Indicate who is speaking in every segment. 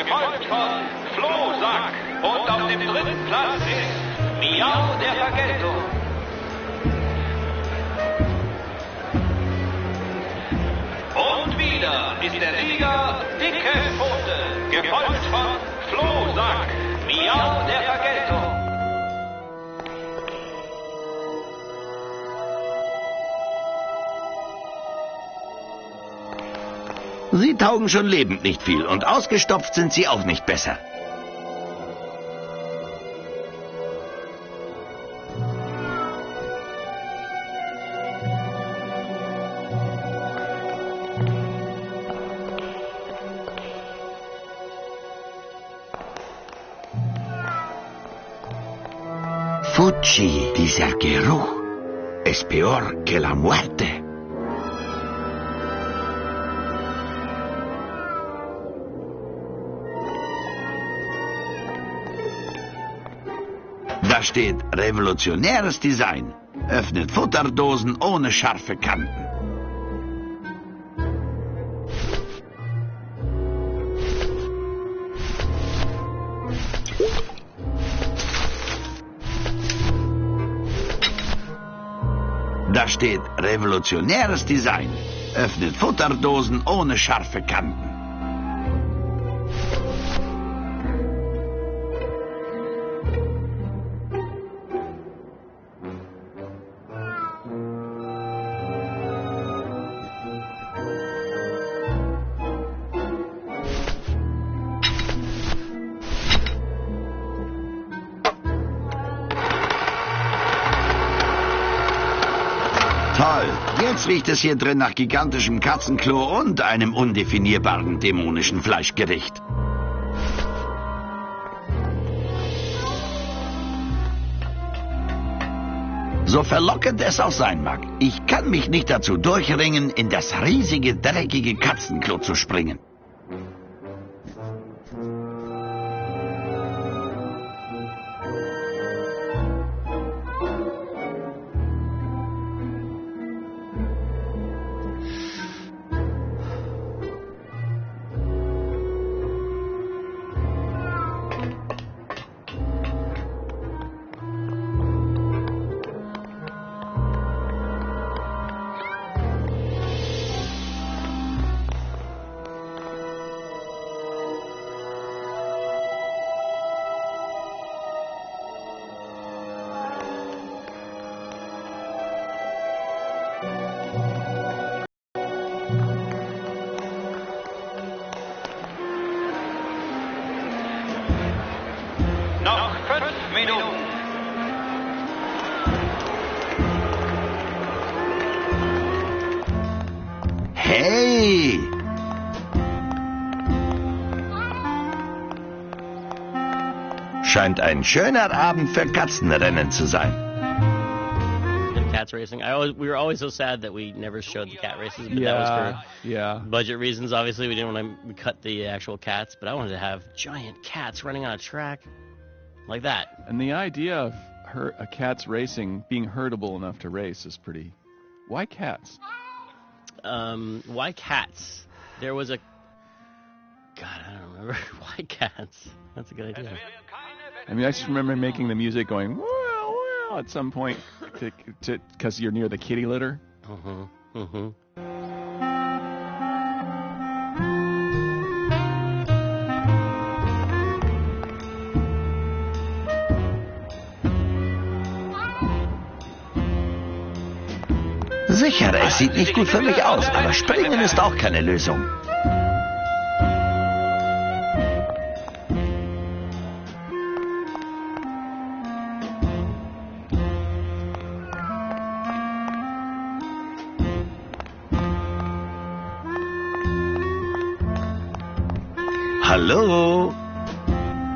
Speaker 1: gefolgt von Flohsack. Und auf dem dritten Platz ist Miau der Vergeltung. Und wieder ist der Sieger Dicke Pfote, gefolgt von Flohsack, Miau der Vergeltung.
Speaker 2: Sie taugen schon lebend nicht viel und ausgestopft sind sie auch nicht besser. Fuji, dieser Geruch, es peor que la muerte. Da steht revolutionäres Design, öffnet Futterdosen ohne scharfe Kanten. Da steht revolutionäres Design, öffnet Futterdosen ohne scharfe Kanten. Toll, jetzt riecht es hier drin nach gigantischem Katzenklo und einem undefinierbaren dämonischen Fleischgericht. So verlockend es auch sein mag, ich kann mich nicht dazu durchringen, in das riesige, dreckige Katzenklo zu springen.
Speaker 1: Noch 5 Minuten.
Speaker 2: Hey! Scheint ein schöner Abend für Katzenrennen zu sein.
Speaker 3: Cats racing. We were always so sad that we never showed the cat races, but that was for budget reasons. Obviously, we didn't want to cut the actual cats, but I wanted to have giant cats running on a track like that.
Speaker 4: And the idea of a cat's racing being herdable enough to race is pretty. Why cats?
Speaker 3: Why cats? There was a. God, I don't remember. Why cats? That's a good idea.
Speaker 4: I mean, I just remember making the music going well at some point because you're near the kitty litter.
Speaker 2: Sicher, es sieht nicht gut für mich aus, aber springen ist auch keine Lösung. Hallo?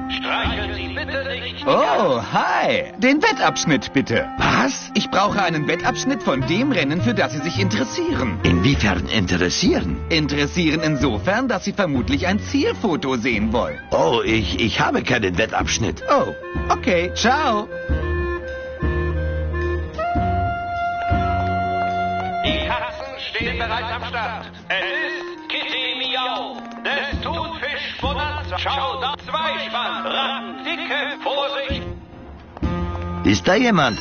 Speaker 1: Streicheln Sie bitte nicht.
Speaker 5: Oh, hi. Den Wettabschnitt bitte.
Speaker 2: Was?
Speaker 5: Ich brauche einen Wettabschnitt von dem Rennen, für das Sie sich interessieren.
Speaker 2: Inwiefern interessieren?
Speaker 5: Interessieren insofern, dass Sie vermutlich ein Zielfoto sehen wollen.
Speaker 2: Oh, ich habe keinen Wettabschnitt.
Speaker 5: Oh, okay. Ciao.
Speaker 1: Die Katzen stehen bereits am Start. Es ist Kitty Miau, des Thunfisch Bonanza, schau da, Zweispann, Ratten, Dicke, Vorsicht.
Speaker 2: Ist da jemand?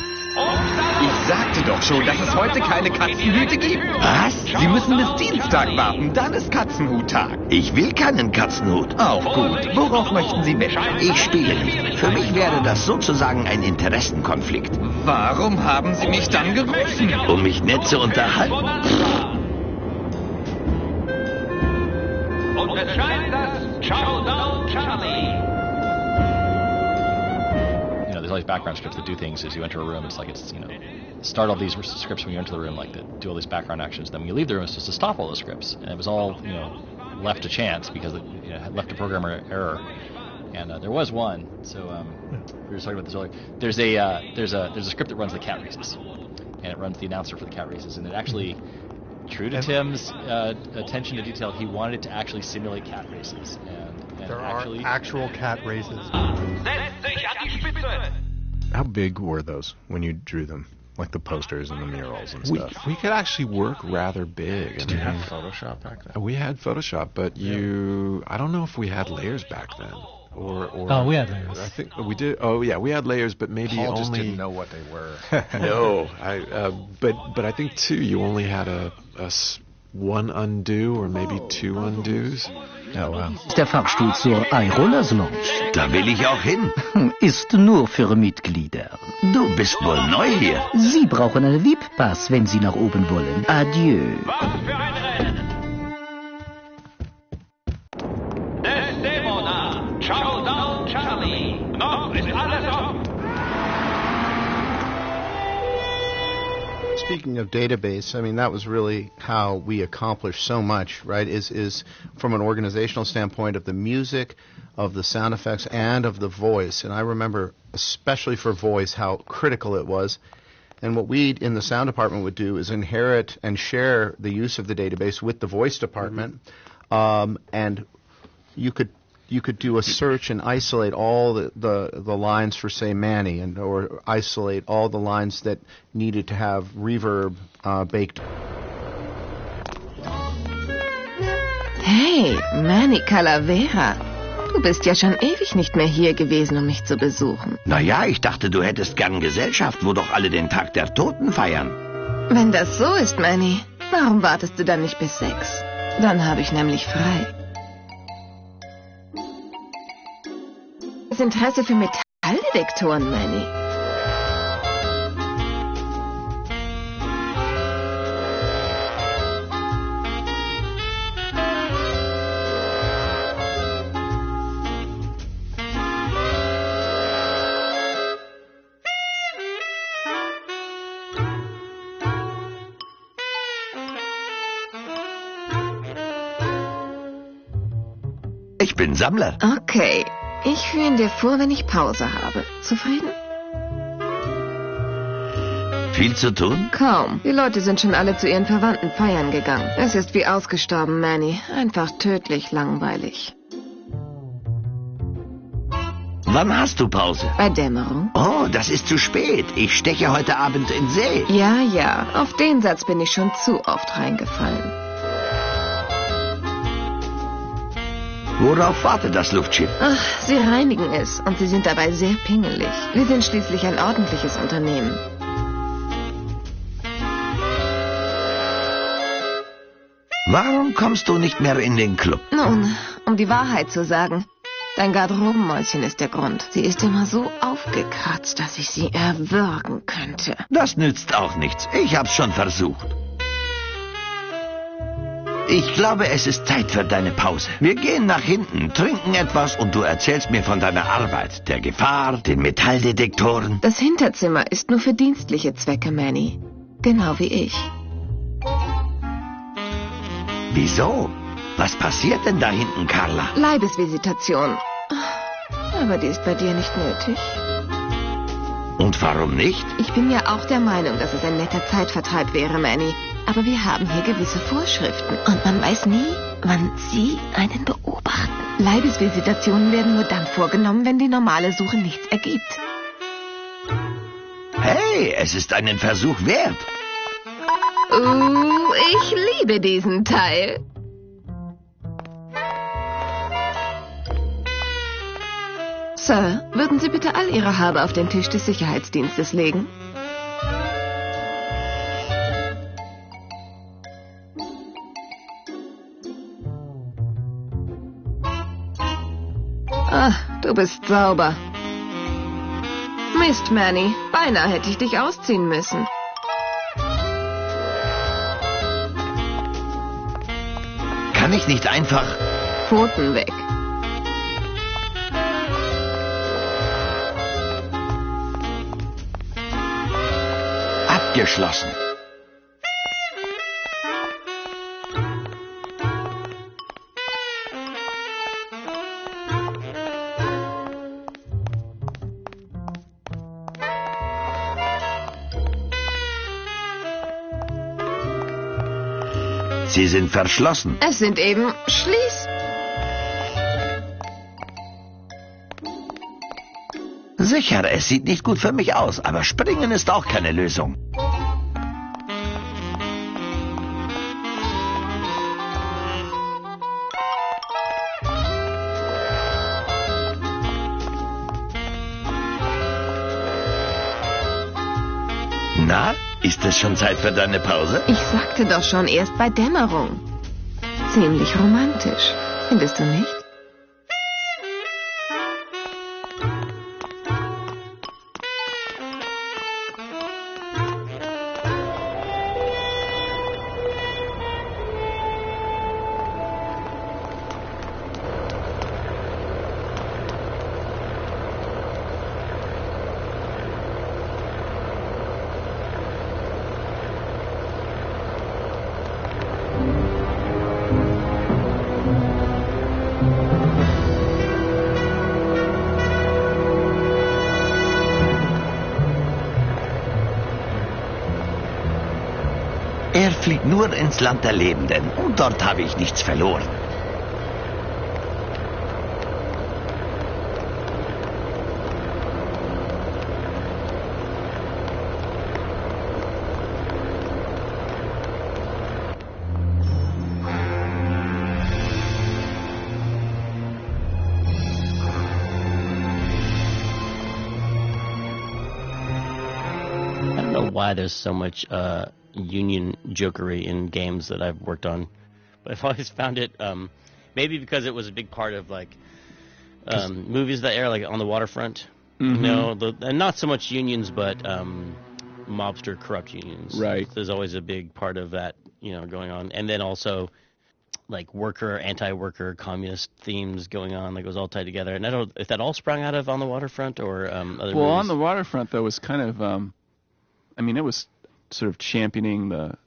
Speaker 5: Ich sagte doch schon, dass es heute keine Katzenhüte gibt.
Speaker 2: Was?
Speaker 5: Sie müssen bis Dienstag warten, dann ist Katzenhuttag.
Speaker 2: Ich will keinen Katzenhut.
Speaker 5: Auch gut. Worauf möchten Sie wetten?
Speaker 2: Ich spiele nicht. Für mich wäre das sozusagen ein Interessenkonflikt.
Speaker 5: Warum haben Sie mich dann gerufen?
Speaker 2: Um mich nett zu unterhalten?
Speaker 1: Und es scheint das Showdown Charlie.
Speaker 6: There's all these background scripts that do things as you enter a room. It's like start all these scripts when you enter the room, like that do all these background actions. Then when you leave the room, it's just to stop all those scripts. And it was all left to chance because it had left a programmer error. And there was one. So we were talking about this earlier. There's a script that runs the cat races, and it runs the announcer for the cat races. And it actually, true to Tim's attention to detail, he wanted it to actually simulate cat races. And
Speaker 7: there are actual cat races.
Speaker 8: How big were those when you drew them? Like the posters and the murals and stuff?
Speaker 7: We could actually work rather big.
Speaker 8: Did you have Photoshop back then? We had Photoshop, but I don't know if we had layers back then.
Speaker 9: Oh, we had layers.
Speaker 8: I think we did. Oh, yeah, we had layers, but maybe
Speaker 7: Paul
Speaker 8: only...
Speaker 7: just didn't know what they were.
Speaker 8: No, but I think too, you only had a one undo or maybe two undos.
Speaker 9: Oh, wow. Der Fahrstuhl zur iRollers Lounge.
Speaker 2: Da will ich auch hin.
Speaker 9: Ist nur für Mitglieder.
Speaker 2: Du bist wohl neu hier.
Speaker 9: Sie brauchen einen VIP-Pass, wenn Sie nach oben wollen. Adieu.
Speaker 1: Was für ein Rennen! Desdemona, Showdown Charlie. Noch ist alles offen.
Speaker 7: Speaking of database, I mean, that was really how we accomplished so much, right, is from an organizational standpoint of the music, of the sound effects, and of the voice. And I remember, especially for voice, how critical it was. And what we in the sound department would do is inherit and share the use of the database with the voice department. And you could do a search and isolate all the lines for, say, Manny, or isolate all the lines that needed to have reverb baked.
Speaker 10: Hey, Manny Calavera. Du bist ja schon ewig nicht mehr hier gewesen, um mich zu besuchen.
Speaker 2: Naja, ich dachte, du hättest gern Gesellschaft, wo doch alle den Tag der Toten feiern.
Speaker 10: Wenn das so ist, Manny, warum wartest du dann nicht bis 6? Dann habe ich nämlich frei. Das Interesse für Metalldetektoren, Manny.
Speaker 2: Ich bin Sammler.
Speaker 10: Okay. Ich führe ihn dir vor, wenn ich Pause habe. Zufrieden?
Speaker 2: Viel zu tun?
Speaker 10: Kaum. Die Leute sind schon alle zu ihren Verwandten feiern gegangen. Es ist wie ausgestorben, Manny. Einfach tödlich langweilig.
Speaker 2: Wann hast du Pause?
Speaker 10: Bei Dämmerung.
Speaker 2: Oh, das ist zu spät. Ich steche heute Abend in See.
Speaker 10: Ja. Auf den Satz bin ich schon zu oft reingefallen.
Speaker 2: Worauf wartet das Luftschiff?
Speaker 10: Ach, sie reinigen es und sie sind dabei sehr pingelig. Wir sind schließlich ein ordentliches Unternehmen.
Speaker 2: Warum kommst du nicht mehr in den Club?
Speaker 10: Nun, um die Wahrheit zu sagen, dein Garderobenmäuschen ist der Grund. Sie ist immer so aufgekratzt, dass ich sie erwürgen könnte.
Speaker 2: Das nützt auch nichts. Ich hab's schon versucht. Ich glaube, es ist Zeit für deine Pause. Wir gehen nach hinten, trinken etwas und du erzählst mir von deiner Arbeit, der Gefahr, den Metalldetektoren.
Speaker 10: Das Hinterzimmer ist nur für dienstliche Zwecke, Manny. Genau wie ich.
Speaker 2: Wieso? Was passiert denn da hinten, Carla?
Speaker 10: Leibesvisitation. Aber die ist bei dir nicht nötig.
Speaker 2: Und warum nicht?
Speaker 10: Ich bin ja auch der Meinung, dass es ein netter Zeitvertreib wäre, Manny. Aber wir haben hier gewisse Vorschriften. Und man weiß nie, wann Sie einen beobachten. Leibesvisitationen werden nur dann vorgenommen, wenn die normale Suche nichts ergibt.
Speaker 2: Hey, es ist einen Versuch wert.
Speaker 10: Ich liebe diesen Teil. Sir, würden Sie bitte all Ihre Habe auf den Tisch des Sicherheitsdienstes legen? Ah, du bist sauber. Mist, Manny. Beinahe hätte ich dich ausziehen müssen.
Speaker 2: Kann ich nicht einfach...
Speaker 10: Pfoten weg.
Speaker 2: Abgeschlossen. Sie sind verschlossen.
Speaker 10: Es sind eben Schließ.
Speaker 2: Sicher, es sieht nicht gut für mich aus, aber springen ist auch keine Lösung. Na, ist es schon Zeit für deine Pause?
Speaker 10: Ich sagte doch schon, erst bei Dämmerung. Ziemlich romantisch, findest du nicht?
Speaker 2: Er fliegt nur ins Land der Lebenden und dort habe ich nichts verloren.
Speaker 3: I don't know why there's so much union jokery in games that I've worked on, but I've always found it maybe because it was a big part of like movies that air like on the waterfront, you know, and not so much unions but mobster corrupt unions.
Speaker 4: Right.
Speaker 3: There's always a big part of that, you know, going on, and then also like worker, anti-worker, communist themes going on. Like it was all tied together, and I don't know if that all sprung out of On the Waterfront or other movies.
Speaker 4: Well, On the Waterfront though was kind of I mean, it was sort of championing the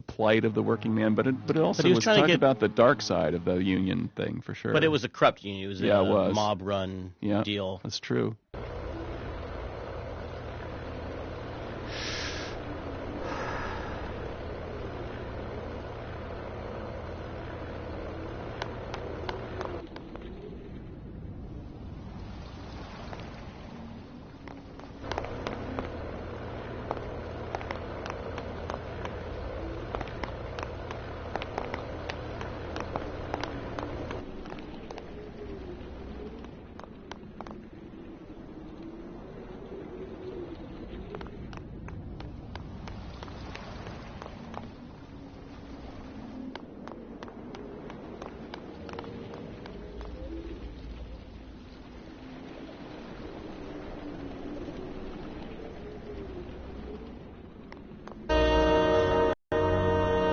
Speaker 4: plight of the working man, but it also was talking about the dark side of the union thing for sure.
Speaker 3: But it was a corrupt union. It was a mob-run deal.
Speaker 4: That's true.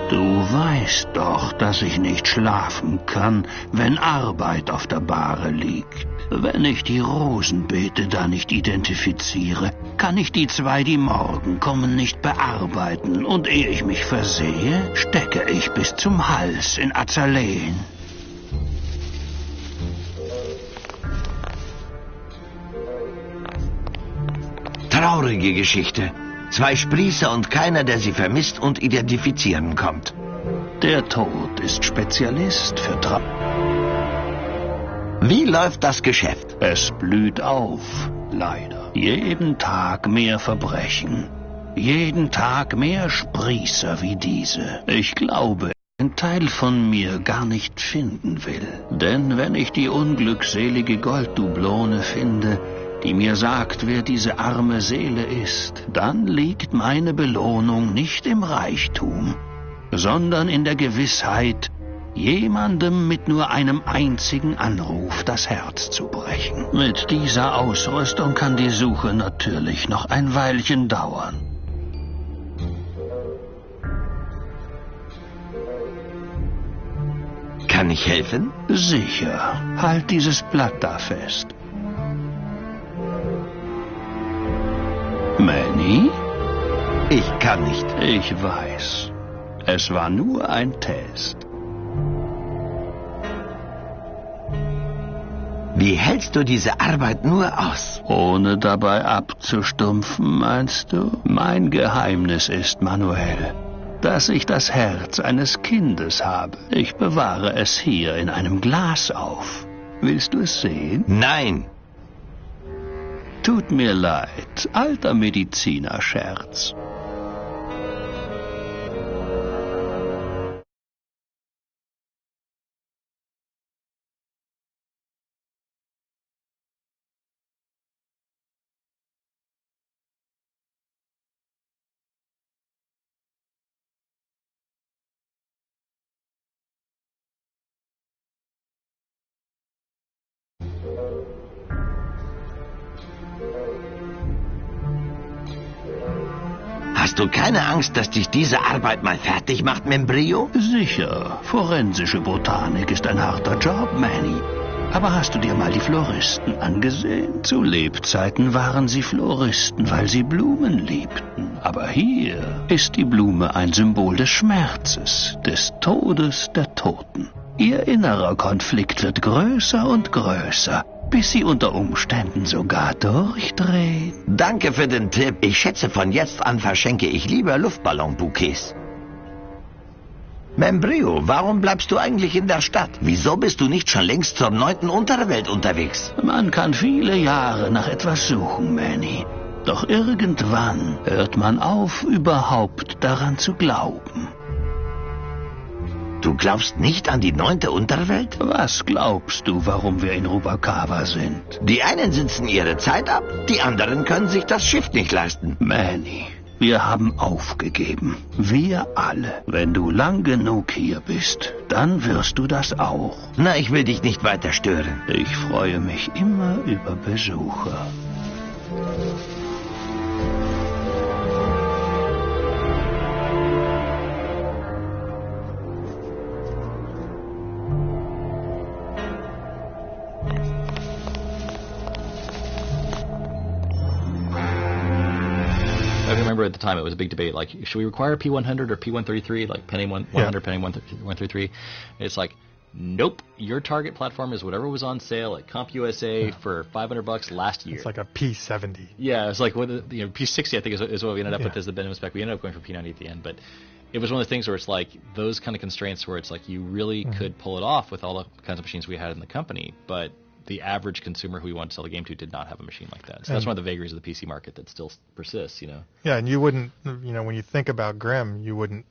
Speaker 11: Du weißt doch, dass ich nicht schlafen kann, wenn Arbeit auf der Bahre liegt. Wenn ich die Rosenbeete da nicht identifiziere, kann ich die zwei, die morgen kommen, nicht bearbeiten. Und ehe ich mich versehe, stecke ich bis zum Hals in Azaleen.
Speaker 2: Traurige Geschichte. Zwei Sprießer und keiner, der sie vermisst und identifizieren kommt.
Speaker 11: Der Tod ist Spezialist für
Speaker 2: Wie läuft das Geschäft?
Speaker 11: Es blüht auf, leider. Jeden Tag mehr Verbrechen. Jeden Tag mehr Sprießer wie diese. Ich glaube, ein Teil von mir gar nicht finden will. Denn wenn ich die unglückselige Golddublone finde, die mir sagt, wer diese arme Seele ist, dann liegt meine Belohnung nicht im Reichtum, sondern in der Gewissheit, jemandem mit nur einem einzigen Anruf das Herz zu brechen. Mit dieser Ausrüstung kann die Suche natürlich noch ein Weilchen dauern.
Speaker 2: Kann ich helfen?
Speaker 11: Sicher. Halt dieses Blatt da fest. Manny?
Speaker 2: Ich kann nicht.
Speaker 11: Ich weiß. Es war nur ein Test.
Speaker 2: Wie hältst du diese Arbeit nur aus?
Speaker 11: Ohne dabei abzustumpfen, meinst du? Mein Geheimnis ist, Manuel, dass ich das Herz eines Kindes habe. Ich bewahre es hier in einem Glas auf. Willst du es sehen?
Speaker 2: Nein.
Speaker 11: Tut mir leid, alter Medizinerscherz.
Speaker 2: Hast du keine Angst, dass dich diese Arbeit mal fertig macht, Membrio?
Speaker 11: Sicher. Forensische Botanik ist ein harter Job, Manny. Aber hast du dir mal die Floristen angesehen? Zu Lebzeiten waren sie Floristen, weil sie Blumen liebten. Aber hier ist die Blume ein Symbol des Schmerzes, des Todes der Toten. Ihr innerer Konflikt wird größer und größer, bis sie unter Umständen sogar durchdreht.
Speaker 2: Danke für den Tipp. Ich schätze, von jetzt an verschenke ich lieber Luftballonbouquets. Membrio, warum bleibst du eigentlich in der Stadt? Wieso bist du nicht schon längst zur 9. Unterwelt unterwegs?
Speaker 11: Man kann viele Jahre nach etwas suchen, Manny. Doch irgendwann hört man auf, überhaupt daran zu glauben.
Speaker 2: Du glaubst nicht an die 9. Unterwelt?
Speaker 11: Was glaubst du, warum wir in Rubacava sind?
Speaker 2: Die einen sitzen ihre Zeit ab, die anderen können sich das Schiff nicht leisten.
Speaker 11: Manny, wir haben aufgegeben. Wir alle. Wenn du lang genug hier bist, dann wirst du das auch.
Speaker 2: Na, ich will dich nicht weiter stören.
Speaker 11: Ich freue mich immer über Besucher.
Speaker 6: At the time, it was a big debate. Like, should we require P100 or P133? Like, penny 100, penny 133. It's like, nope. Your target platform is whatever was on sale at CompUSA for $500 last year.
Speaker 12: It's like a P70.
Speaker 6: Yeah, it's like P60. I think is what we ended up with as the minimum spec. We ended up going for P90 at the end, but it was one of the things where it's like those kind of constraints where it's like you really could pull it off with all the kinds of machines we had in the company, but the average consumer who we wanted to sell the game to did not have a machine like that. So that's one of the vagaries of the PC market that still persists, you know.
Speaker 12: Yeah, and you wouldn't, when you think about Grim, you wouldn't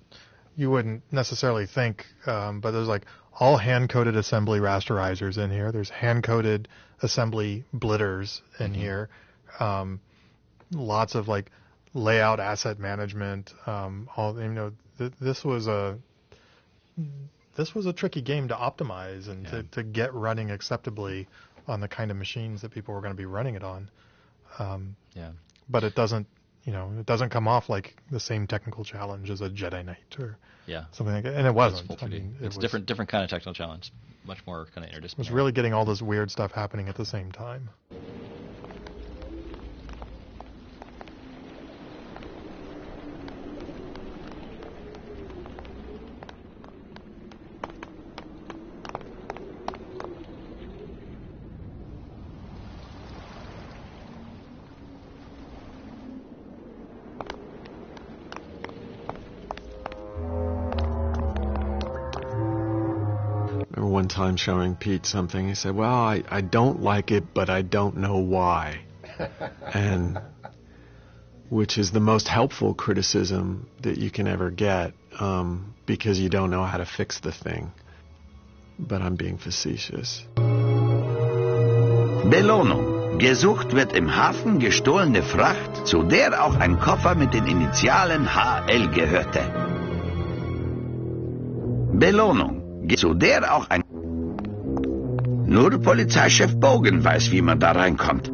Speaker 12: necessarily think, but there's like all hand-coded assembly rasterizers in here. There's hand-coded assembly blitters in here. Lots of like layout asset management. This was a tricky game to optimize and to get running acceptably on the kind of machines that people were going to be running it on. But it doesn't come off like the same technical challenge as a Jedi Knight or something like that. And it wasn't.
Speaker 6: It's different kind of technical challenge, much more kind of interdisciplinary.
Speaker 12: It was really getting all this weird stuff happening at the same time.
Speaker 8: One time showing Pete something, he said, well, I don't like it, but I don't know why. And which is the most helpful criticism that you can ever get. because you don't know how to fix the thing. But I'm being facetious.
Speaker 2: Belohnung. Gesucht wird im Hafen gestohlene Fracht, zu der auch ein Koffer mit den Initialen HL gehörte. Belohnung. Zu der auch ein... Nur Polizeichef Bogen weiß, wie man da reinkommt.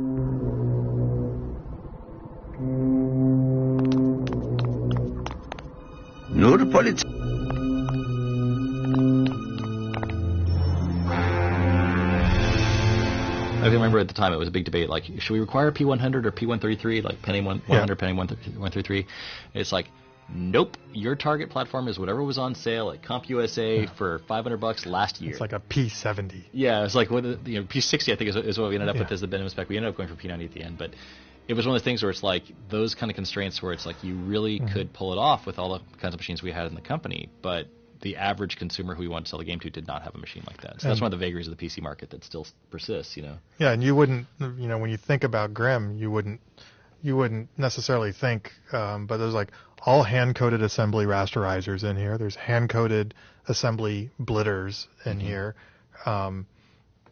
Speaker 2: Nur Polizei...
Speaker 6: I remember at the time it was a big debate, like, should we require P100 or P133, like penny 100, penny 133? It's like, nope, your target platform is whatever was on sale at CompUSA for $500 last year.
Speaker 12: It's like a P70.
Speaker 6: Yeah, it's like, P60 I think is what we ended up with as the minimum spec. We ended up going for P90 at the end, but it was one of the things where it's like those kind of constraints where it's like you really could pull it off with all the kinds of machines we had in the company, but the average consumer who we wanted to sell the game to did not have a machine like that. So that's one of the vagaries of the PC market that still persists,
Speaker 12: Yeah, and you wouldn't, when you think about Grim, you wouldn't necessarily think, but there's like all hand-coded assembly rasterizers in here. There's hand-coded assembly blitters in here.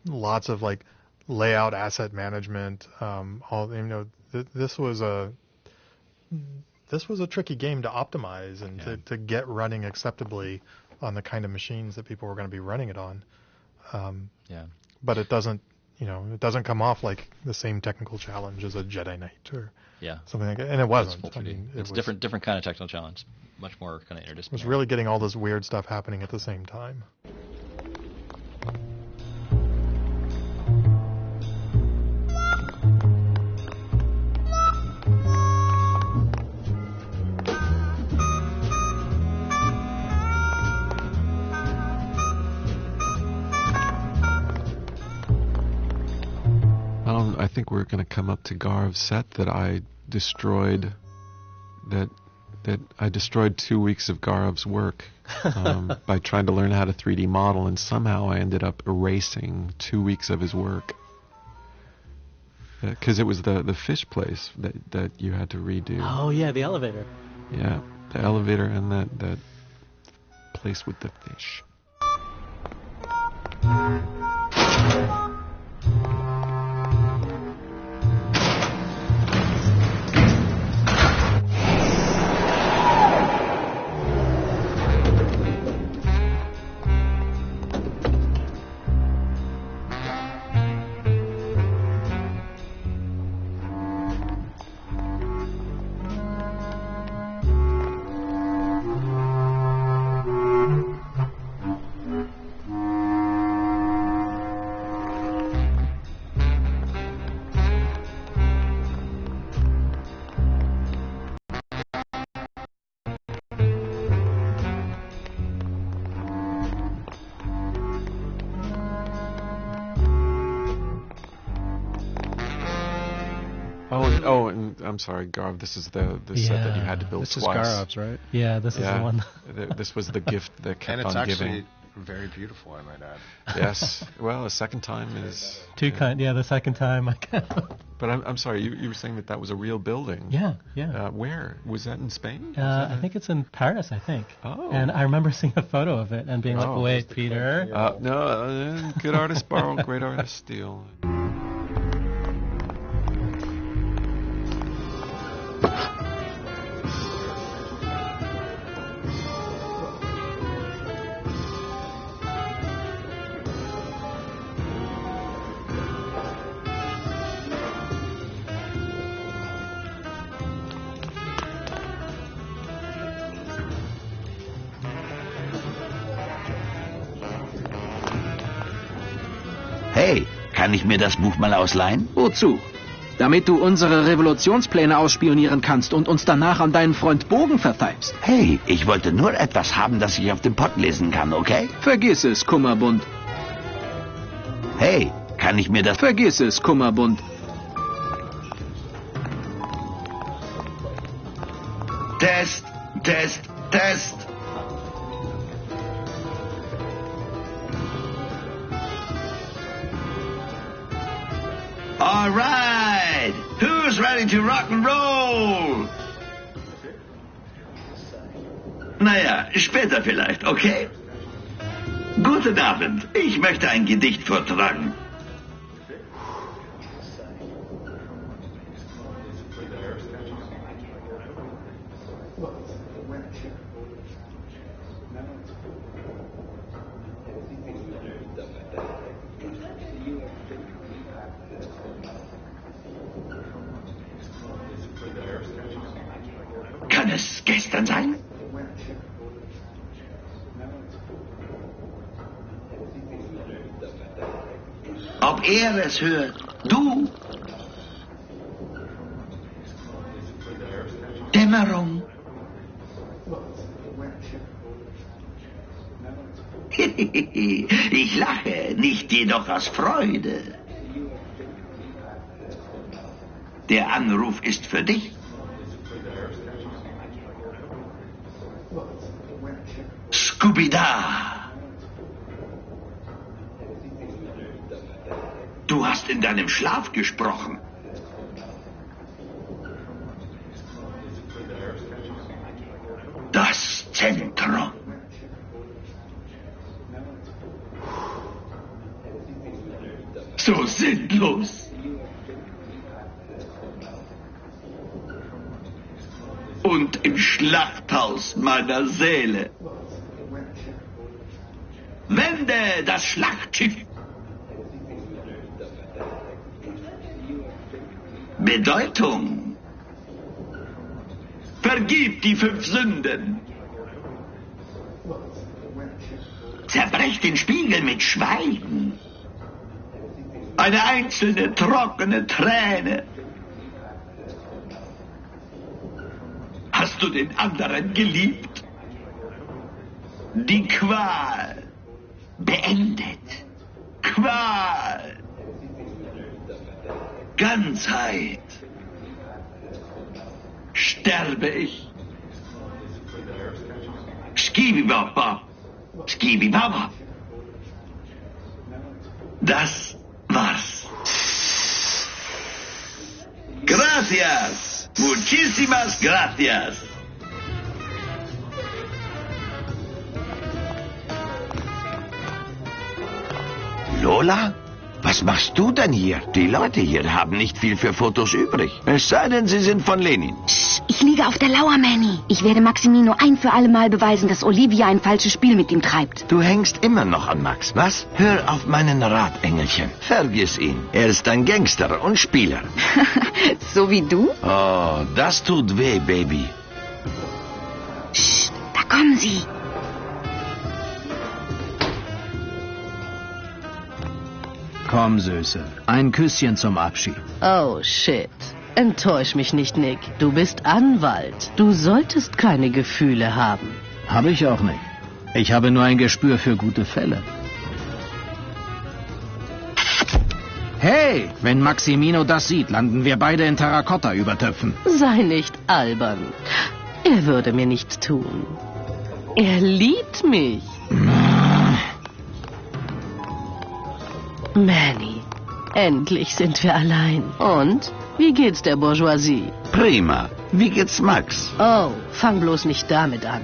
Speaker 12: Lots of like layout asset management. This was a tricky game to optimize and to get running acceptably on the kind of machines that people were going to be running it on. But it doesn't come off like the same technical challenge as a Jedi Knight or something like that. And it wasn't.
Speaker 6: It's different kind of technical challenge, much more kind of interdisciplinary.
Speaker 12: It was really getting all this weird stuff happening at the same time.
Speaker 8: I think we're going to come up to Garv's set that I destroyed. That I destroyed 2 weeks of Garv's work by trying to learn how to 3D model, and somehow I ended up erasing 2 weeks of his work because it was the fish place that you had to redo.
Speaker 3: Oh yeah, the elevator.
Speaker 8: Yeah, the elevator and that place with the fish. I'm sorry, Garv, this is the set that you had to build
Speaker 13: this
Speaker 8: twice.
Speaker 13: This is Garv's, right?
Speaker 14: Yeah, this is the one.
Speaker 8: This was the gift that kept on giving.
Speaker 15: And it's actually very beautiful, I might add.
Speaker 8: Yes. Well, a second time is...
Speaker 14: the second time.
Speaker 8: But I'm sorry, you were saying that was a real building.
Speaker 14: Yeah.
Speaker 8: Where? Was that in Spain?
Speaker 14: I think it's in Paris, I think.
Speaker 8: Oh.
Speaker 14: And I remember seeing a photo of it and being like, wait, Peter.
Speaker 8: No, good artist borrow, great artist steal.
Speaker 2: Hey, kann ich mir das Buch mal ausleihen?
Speaker 16: Wozu? Damit du unsere Revolutionspläne ausspionieren kannst und uns danach an deinen Freund Bogen vertreibst.
Speaker 2: Hey, ich wollte nur etwas haben, das ich auf dem Pott lesen kann, okay?
Speaker 16: Vergiss es, Kummerbund.
Speaker 2: Hey, kann ich mir das...
Speaker 16: Vergiss es, Kummerbund.
Speaker 2: Test, Test, Test. All right, who's ready to rock and roll? Naja, später vielleicht, okay? Guten Abend. Ich möchte ein Gedicht vortragen. Kann es gestern sein? Ob er es hört, du. Dämmerung. Ich lache, nicht jedoch aus Freude. Der Anruf ist für dich. Scooby-Da. Du hast in deinem Schlaf gesprochen. Das Zentrum. So sinnlos. Und im Schlachthaus meiner Seele. Wende das Schlachtschiff. Bedeutung. Vergib die 5 Sünden. Zerbrech den Spiegel mit Schweigen. Eine einzelne trockene Träne. Hast du den anderen geliebt? Die Qual beendet. Qual. Ganzheit. Sterbe ich. Skibibaba. Skibibaba. Das war's. Gracias. Muchísimas gracias. Lola? Was machst du denn hier? Die Leute hier haben nicht viel für Fotos übrig. Es sei denn, sie sind von Lenin.
Speaker 13: Ich liege auf der Lauer, Manny. Ich werde Maximino ein für alle Mal beweisen, dass Olivia ein falsches Spiel mit ihm treibt.
Speaker 2: Du hängst immer noch an Max, was? Hör auf meinen Rat, Engelchen. Vergiss ihn. Er ist ein Gangster und Spieler.
Speaker 13: So wie du?
Speaker 2: Oh, das tut weh, Baby.
Speaker 13: Psst, da kommen sie.
Speaker 16: Komm, Süße. Ein Küsschen zum Abschied.
Speaker 17: Oh, shit. Enttäusch mich nicht, Nick. Du bist Anwalt. Du solltest keine Gefühle haben.
Speaker 16: Habe ich auch nicht. Ich habe nur ein Gespür für gute Fälle. Hey, wenn Maximino das sieht, landen wir beide in Terrakotta-Übertöpfen.
Speaker 17: Sei nicht albern. Er würde mir nichts tun. Er liebt mich. Manny, endlich sind wir allein. Und? Wie geht's der Bourgeoisie?
Speaker 2: Prima. Wie geht's Max?
Speaker 17: Oh, fang bloß nicht damit an.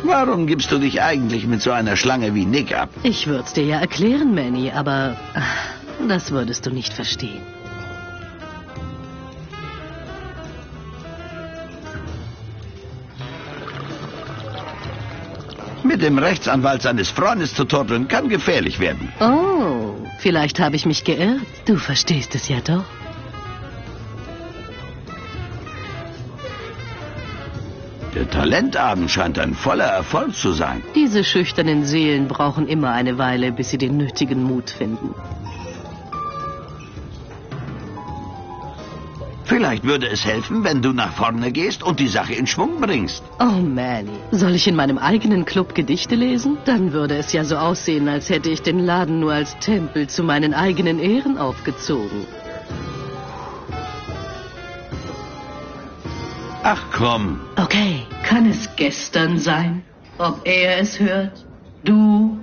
Speaker 2: Warum gibst du dich eigentlich mit so einer Schlange wie Nick ab?
Speaker 17: Ich würd's dir ja erklären, Manny, aber das würdest du nicht verstehen.
Speaker 2: Mit dem Rechtsanwalt seines Freundes zu turteln, kann gefährlich werden.
Speaker 17: Oh, vielleicht habe ich mich geirrt. Du verstehst es ja doch.
Speaker 2: Der Talentabend scheint ein voller Erfolg zu sein.
Speaker 17: Diese schüchternen Seelen brauchen immer eine Weile, bis sie den nötigen Mut finden.
Speaker 2: Vielleicht würde es helfen, wenn du nach vorne gehst und die Sache in Schwung bringst.
Speaker 17: Oh, Manny. Soll ich in meinem eigenen Club Gedichte lesen? Dann würde es ja so aussehen, als hätte ich den Laden nur als Tempel zu meinen eigenen Ehren aufgezogen.
Speaker 2: Ach komm.
Speaker 17: Okay, kann es gestern sein? Ob er es hört? Du?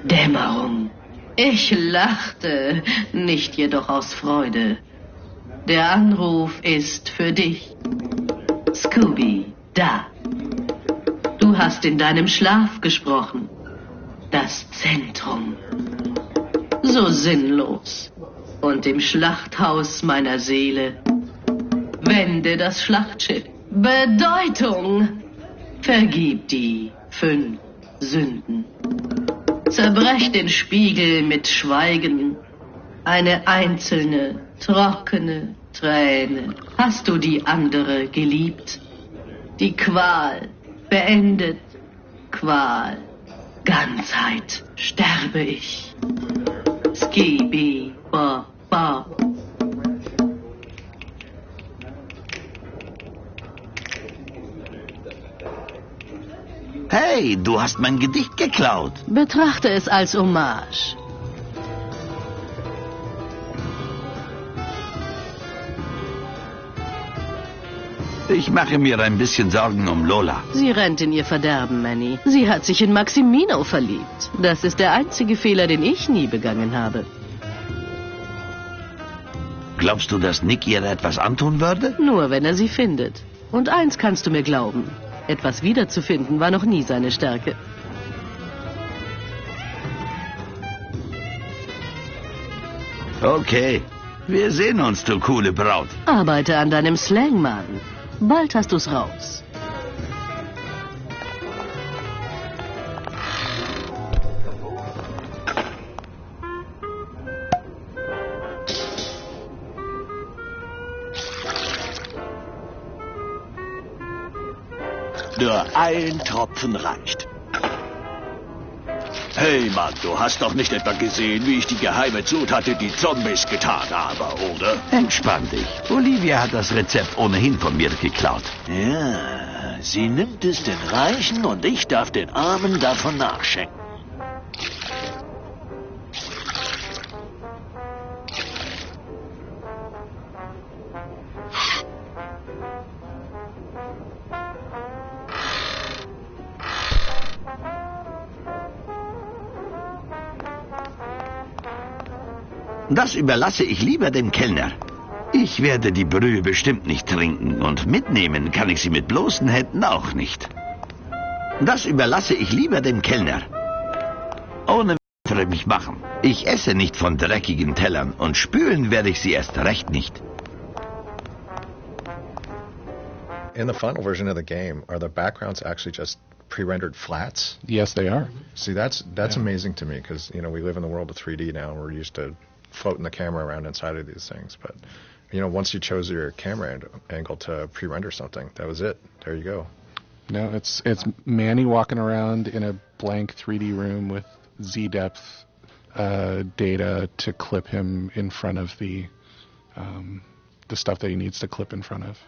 Speaker 17: Dämmerung. Ich lachte, nicht jedoch aus Freude. Der Anruf ist für dich. Scooby, da. Du hast in deinem Schlaf gesprochen. Das Zentrum. So sinnlos. Und im Schlachthaus meiner Seele. Wende das Schlachtschiff. Bedeutung. Vergib die 5 Sünden. Zerbrech den Spiegel mit Schweigen. Eine einzelne, trockene Träne. Hast du die andere geliebt? Die Qual beendet. Qual. Ganzheit. Sterbe ich. Skibi, ba, ba.
Speaker 2: Hey, du hast mein Gedicht geklaut.
Speaker 17: Betrachte es als Hommage.
Speaker 2: Ich mache mir ein bisschen Sorgen um Lola.
Speaker 17: Sie rennt in ihr Verderben, Manny. Sie hat sich in Maximino verliebt. Das ist der einzige Fehler, den ich nie begangen habe.
Speaker 2: Glaubst du, dass Nick ihr etwas antun würde?
Speaker 17: Nur wenn er sie findet. Und eins kannst du mir glauben. Etwas wiederzufinden war noch nie seine Stärke.
Speaker 2: Okay. Wir sehen uns, du coole Braut.
Speaker 17: Arbeite an deinem Slang, Mann. Bald hast du's raus.
Speaker 18: Nur ein Tropfen reicht. Hey Mann, du hast doch nicht etwa gesehen, wie ich die geheime Zutat in die Zombies getan habe, oder?
Speaker 2: Entspann dich. Olivia hat das Rezept ohnehin von mir geklaut.
Speaker 18: Ja, sie nimmt es den Reichen und ich darf den Armen davon nachschenken.
Speaker 2: Das überlasse ich lieber dem Kellner. Ich werde die Brühe bestimmt nicht trinken und mitnehmen kann ich sie mit bloßen Händen auch nicht. Das überlasse ich lieber dem Kellner. Ohne für mich machen. Ich esse nicht von dreckigen Tellern und spülen werde ich sie erst recht nicht.
Speaker 15: In the final version of the game, are the backgrounds actually just pre-rendered flats?
Speaker 4: Yes, they are.
Speaker 15: See, that's amazing to me because, you know, we live in the world of 3D now and we're used to floating the camera around inside of these things. But, you know, once you chose your camera angle to pre-render something, that was it. There you go.
Speaker 4: No, it's Manny walking around in a blank 3D room with Z-depth data to clip him in front of the stuff that he needs to clip in front of.